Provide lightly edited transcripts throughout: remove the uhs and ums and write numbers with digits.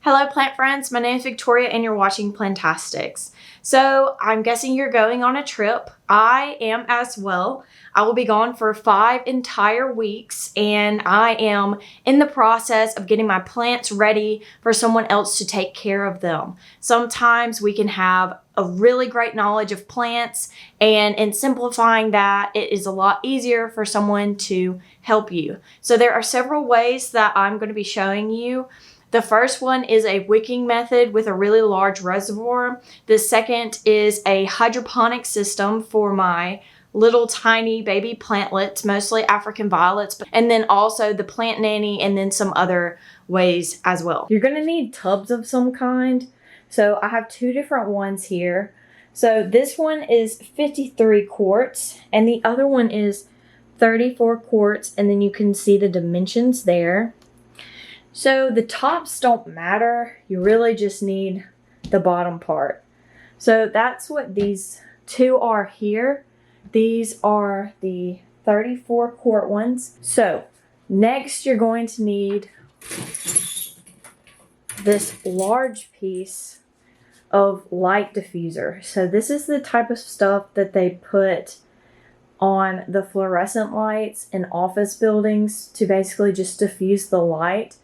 Hello plant friends, my name is Victoria and you're watching Plantastics. So I'm guessing you're going on a trip. I am as well. I will be gone for 5 entire weeks and I am in the process of getting my plants ready for someone else to take care of them. Sometimes we can have a really great knowledge of plants, and in simplifying that, it is a lot easier for someone to help you. So there are several ways that I'm going to be showing you. The first one is a wicking method with a really large reservoir. The second is a hydroponic system for my little tiny baby plantlets, mostly African violets, and then also the plant nanny and then some other ways as well. You're going to need tubs of some kind. So I have 2 different ones here. So this one is 53 quarts and the other one is 34 quarts, and then you can see the dimensions there. So the tops don't matter, you really just need the bottom part. So that's what these 2 are here. These are the 34 quart ones. So next you're going to need this large piece of light diffuser. So this is the type of stuff that they put on the fluorescent lights in office buildings to basically just diffuse the light.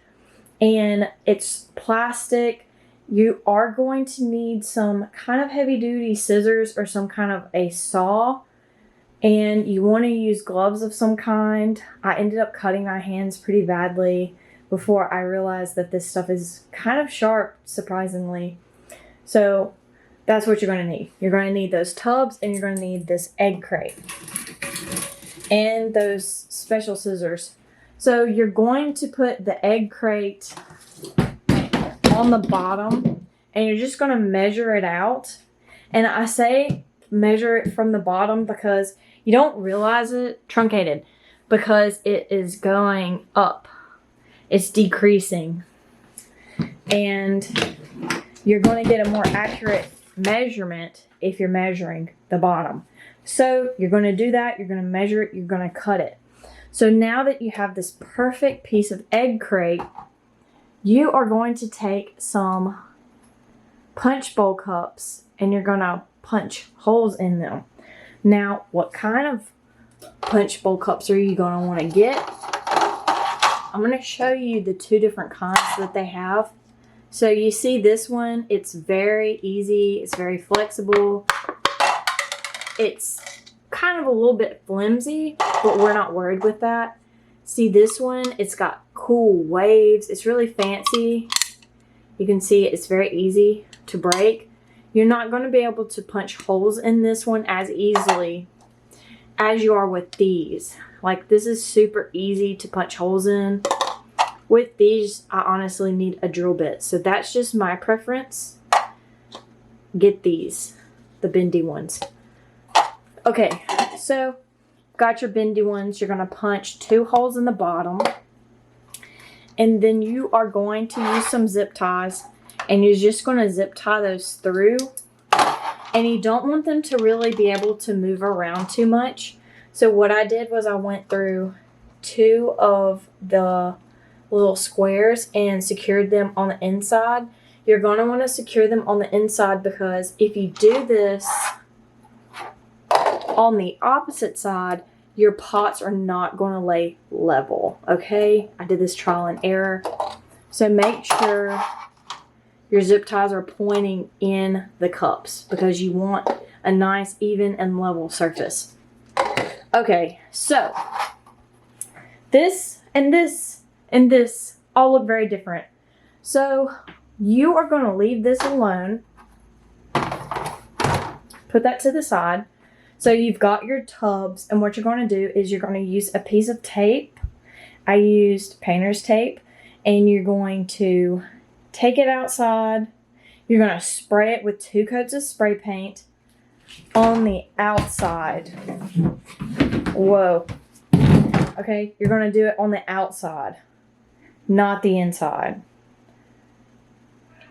And it's plastic. You are going to need some kind of heavy duty scissors or some kind of a saw. And you want to use gloves of some kind. I ended up cutting my hands pretty badly before I realized that this stuff is kind of sharp, surprisingly. So that's what you're going to need. You're going to need those tubs and you're going to need this egg crate and those special scissors. So you're going to put the egg crate on the bottom and you're just going to measure it out. And I say measure it from the bottom because you don't realize it truncated because it is going up. It's decreasing. And you're going to get a more accurate measurement if you're measuring the bottom. So you're going to do that. You're going to measure it. You're going to cut it. So now that you have this perfect piece of egg crate, you are going to take some punch bowl cups and you're going to punch holes in them. Now, what kind of punch bowl cups are you going to want to get? I'm going to show you the 2 different kinds that they have. So you see this one, it's very easy, it's very flexible. It's kind of a little bit flimsy, but we're not worried with that. See this one, it's got cool waves. It's really fancy. You can see it's very easy to break. You're not going to be able to punch holes in this one as easily as you are with these. Like, this is super easy to punch holes in. With these, I honestly need a drill bit. So that's just my preference. Get these, the bendy ones. Okay, so got your bendy ones. You're going to punch 2 holes in the bottom. And then you are going to use some zip ties. And you're just going to zip tie those through. And you don't want them to really be able to move around too much. So what I did was I went through 2 of the little squares and secured them on the inside. You're going to want to secure them on the inside because if you do this on the opposite side, your pots are not going to lay level. Okay, I did this trial and error. So make sure your zip ties are pointing in the cups because you want a nice, even, and level surface. Okay, so this and this and this all look very different. So you are going to leave this alone. Put that to the side. So you've got your tubs, and what you're going to do is you're going to use a piece of tape. I used painter's tape, and you're going to take it outside. You're going to spray it with 2 coats of spray paint on the outside. Whoa. Okay, you're going to do it on the outside, not the inside.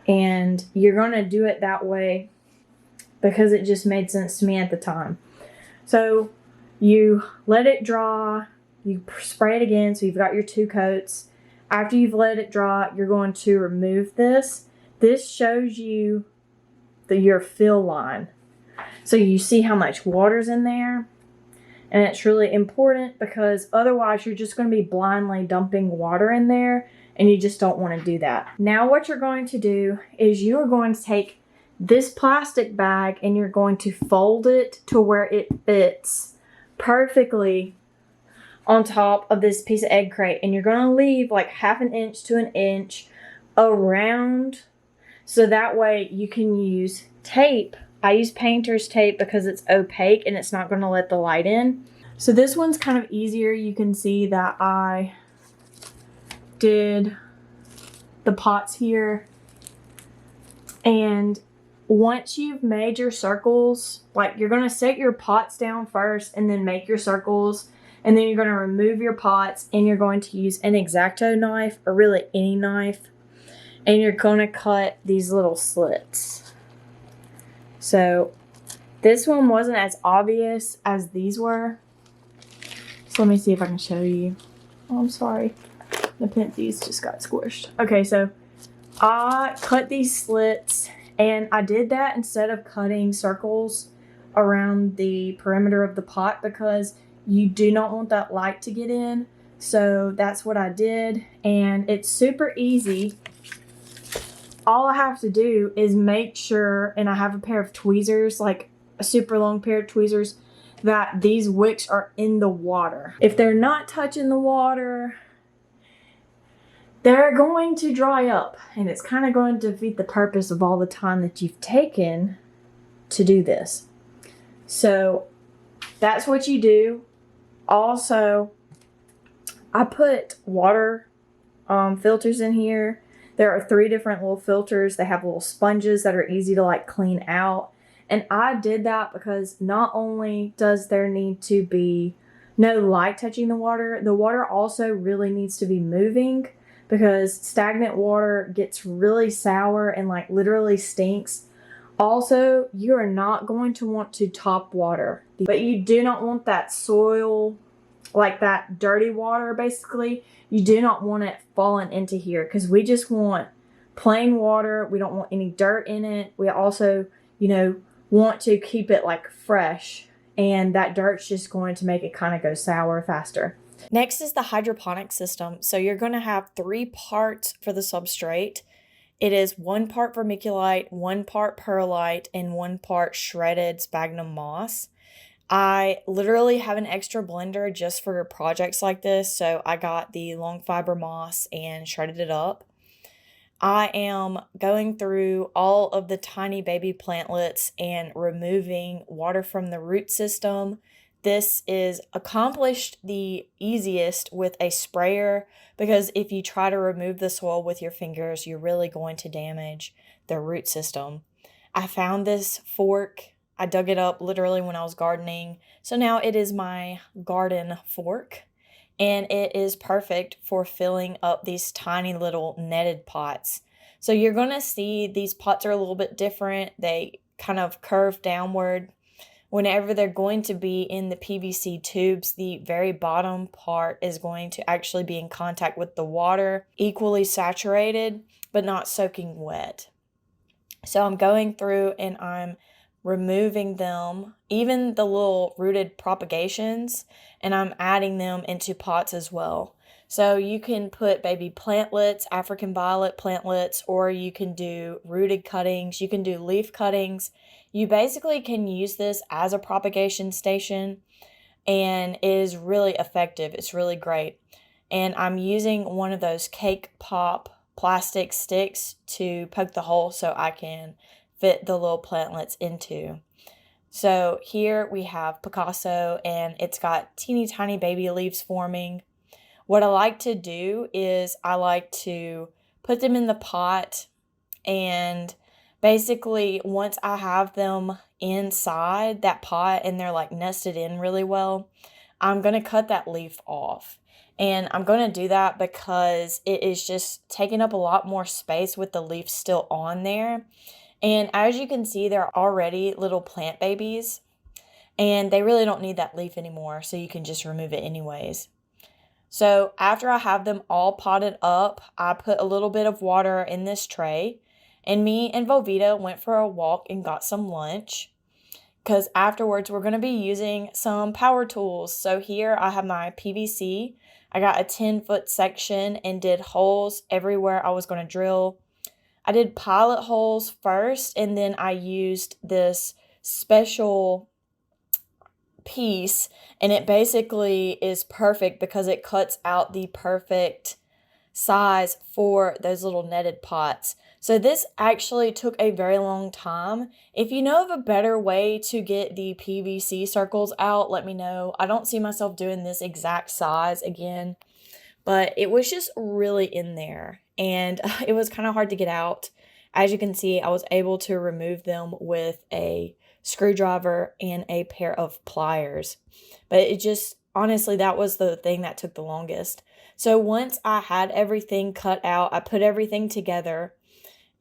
And you're going to do it that way because it just made sense to me at the time. So you let it dry, you spray it again, so you've got your 2 coats. After you've let it dry, you're going to remove this. This shows you your fill line. So you see how much water's in there. And it's really important because otherwise you're just going to be blindly dumping water in there, and you just don't want to do that. Now what you're going to do is you are going to take this plastic bag and you're going to fold it to where it fits perfectly on top of this piece of egg crate. And you're going to leave like 1/2 inch to 1 inch around, so that way you can use tape. I use painter's tape because it's opaque and it's not going to let the light in. So this one's kind of easier. You can see that I did the pots here. And once you've made your circles, like you're going to set your pots down first and then make your circles. And then you're going to remove your pots and you're going to use an X-Acto knife, or really any knife. And you're going to cut these little slits. So this one wasn't as obvious as these were. So let me see if I can show you. Oh, I'm sorry. The pinsies just got squished. Okay, so I cut these slits, and I did that instead of cutting circles around the perimeter of the pot because you do not want that light to get in. So that's what I did, and it's super easy. All I have to do is make sure, and I have a pair of tweezers, like a super long pair of tweezers, that these wicks are in the water. If they're not touching the water, they're going to dry up, and it's kind of going to defeat the purpose of all the time that you've taken to do this. So that's what you do. Also, I put water filters in here. There are 3 different little filters. They have little sponges that are easy to like clean out. And I did that because not only does there need to be no light touching the water also really needs to be moving, because stagnant water gets really sour and like literally stinks. Also, you are not going to want to top water, but you do not want that soil, like that dirty water basically. You do not want it falling into here because we just want plain water. We don't want any dirt in it. We also, want to keep it like fresh, and that dirt's just going to make it kind of go sour faster. Next is the hydroponic system. So you're going to have 3 parts for the substrate. It is 1 part vermiculite, 1 part perlite, and 1 part shredded sphagnum moss. I literally have an extra blender just for projects like this, so I got the long fiber moss and shredded it up. I am going through all of the tiny baby plantlets and removing water from the root system. This is accomplished the easiest with a sprayer, because if you try to remove the soil with your fingers, you're really going to damage the root system. I found this fork. I dug it up literally when I was gardening. So now it is my garden fork, and it is perfect for filling up these tiny little netted pots. So you're going to see these pots are a little bit different. They kind of curve downward. Whenever they're going to be in the PVC tubes, the very bottom part is going to actually be in contact with the water, equally saturated, but not soaking wet. So I'm going through and I'm removing them, even the little rooted propagations, and I'm adding them into pots as well. So you can put baby plantlets, African violet plantlets, or you can do rooted cuttings, you can do leaf cuttings. You basically can use this as a propagation station, and it is really effective. It's really great. And I'm using one of those cake pop plastic sticks to poke the hole so I can fit the little plantlets into. So here we have Picasso, and it's got teeny tiny baby leaves forming. What I like to do is I like to put them in the pot, and basically once I have them inside that pot and they're like nested in really well, I'm going to cut that leaf off. And I'm going to do that because it is just taking up a lot more space with the leaf still on there. And as you can see, they're already little plant babies, and they really don't need that leaf anymore, so you can just remove it anyways. So after I have them all potted up, I put a little bit of water in this tray, and me and Volvita went for a walk and got some lunch, because afterwards we're going to be using some power tools. So here I have my PVC. I got a 10-foot section and did holes everywhere I was going to drill. I did pilot holes first, and then I used this special piece, and it basically is perfect because it cuts out the perfect size for those little netted pots. So this actually took a very long time. If you know of a better way to get the PVC circles out, let me know. I don't see myself doing this exact size again, but it was just really in there, and it was kind of hard to get out. As you can see, I was able to remove them with a screwdriver and a pair of pliers, but it just, honestly, that was the thing that took the longest. So once I had everything cut out, I put everything together,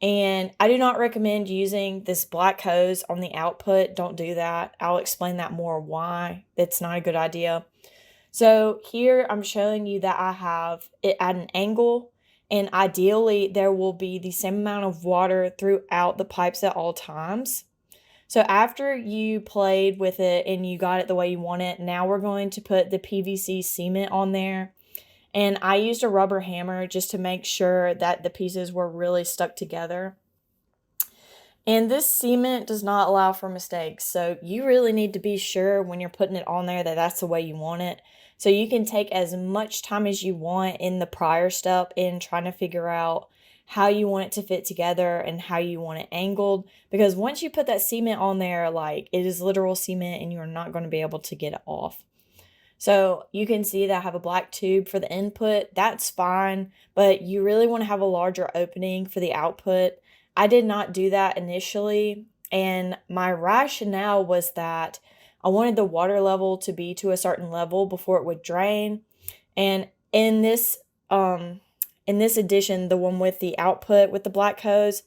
and I do not recommend using this black hose on the output. Don't do that. I'll explain that more why it's not a good idea. So here I'm showing you that I have it at an angle, and ideally there will be the same amount of water throughout the pipes at all times. So after you played with it and you got it the way you want it, now we're going to put the PVC cement on there. And I used a rubber hammer just to make sure that the pieces were really stuck together. And this cement does not allow for mistakes. So you really need to be sure when you're putting it on there that that's the way you want it. So you can take as much time as you want in the prior step in trying to figure out how you want it to fit together and how you want it angled, because once you put that cement on there, like, it is literal cement and you're not going to be able to get it off. So you can see that I have a black tube for the input. That's fine, but you really want to have a larger opening for the output. I did not do that initially, and my rationale was that I wanted the water level to be to a certain level before it would drain. And in this edition, the one with the output with the black hose,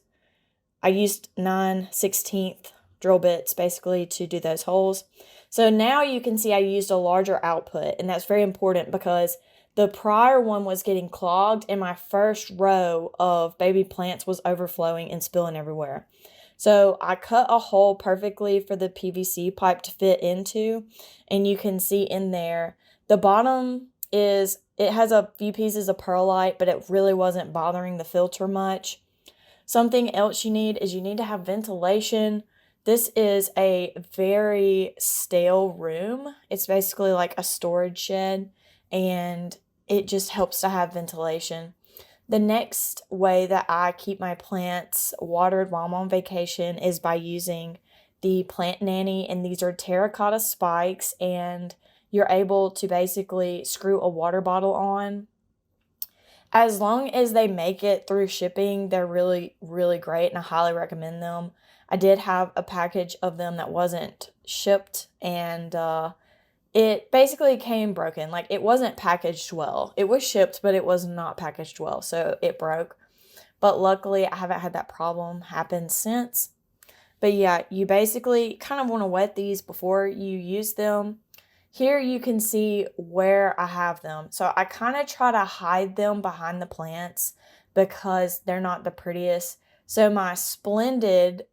I used 9/16 drill bits basically to do those holes. So now you can see I used a larger output, and that's very important because the prior one was getting clogged and my first row of baby plants was overflowing and spilling everywhere. So I cut a hole perfectly for the PVC pipe to fit into, and you can see in there, the bottom is, it has a few pieces of perlite, but it really wasn't bothering the filter much. Something else you need is you need to have ventilation. This is a very stale room. It's basically like a storage shed, and it just helps to have ventilation. The next way that I keep my plants watered while I'm on vacation is by using the Plant Nanny, and these are terracotta spikes, and you're able to basically screw a water bottle on. As long as they make it through shipping, they're really, really great, and I highly recommend them. I did have a package of them that wasn't shipped, and it basically came broken. Like, it wasn't packaged well. It was shipped, but it was not packaged well, so it broke. But luckily, I haven't had that problem happen since. But yeah, you basically kind of want to wet these before you use them. Here you can see where I have them. So I kind of try to hide them behind the plants because they're not the prettiest. So my Splendid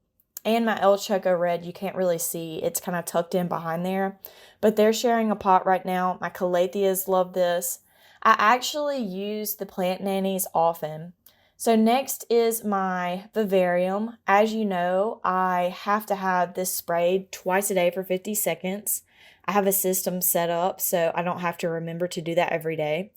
and my El Choco Red, you can't really see. It's kind of tucked in behind there. But they're sharing a pot right now. My Calatheas love this. I actually use the Plant Nannies often. So next is my vivarium. As you know, I have to have this sprayed twice a day for 50 seconds. I have a system set up so I don't have to remember to do that every day.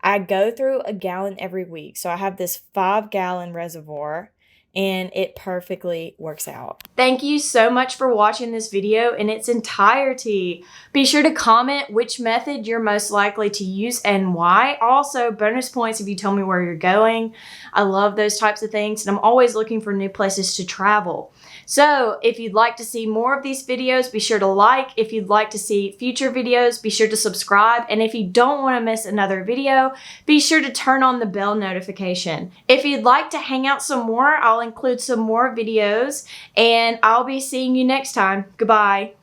I go through a gallon every week. So I have this 5-gallon reservoir, and it perfectly works out. Thank you so much for watching this video in its entirety. Be sure to comment which method you're most likely to use and why. Also, bonus points if you tell me where you're going. I love those types of things, and I'm always looking for new places to travel. So if you'd like to see more of these videos, be sure to like. If you'd like to see future videos, be sure to subscribe. And if you don't want to miss another video, be sure to turn on the bell notification. If you'd like to hang out some more, I'll include some more videos, and I'll be seeing you next time. Goodbye.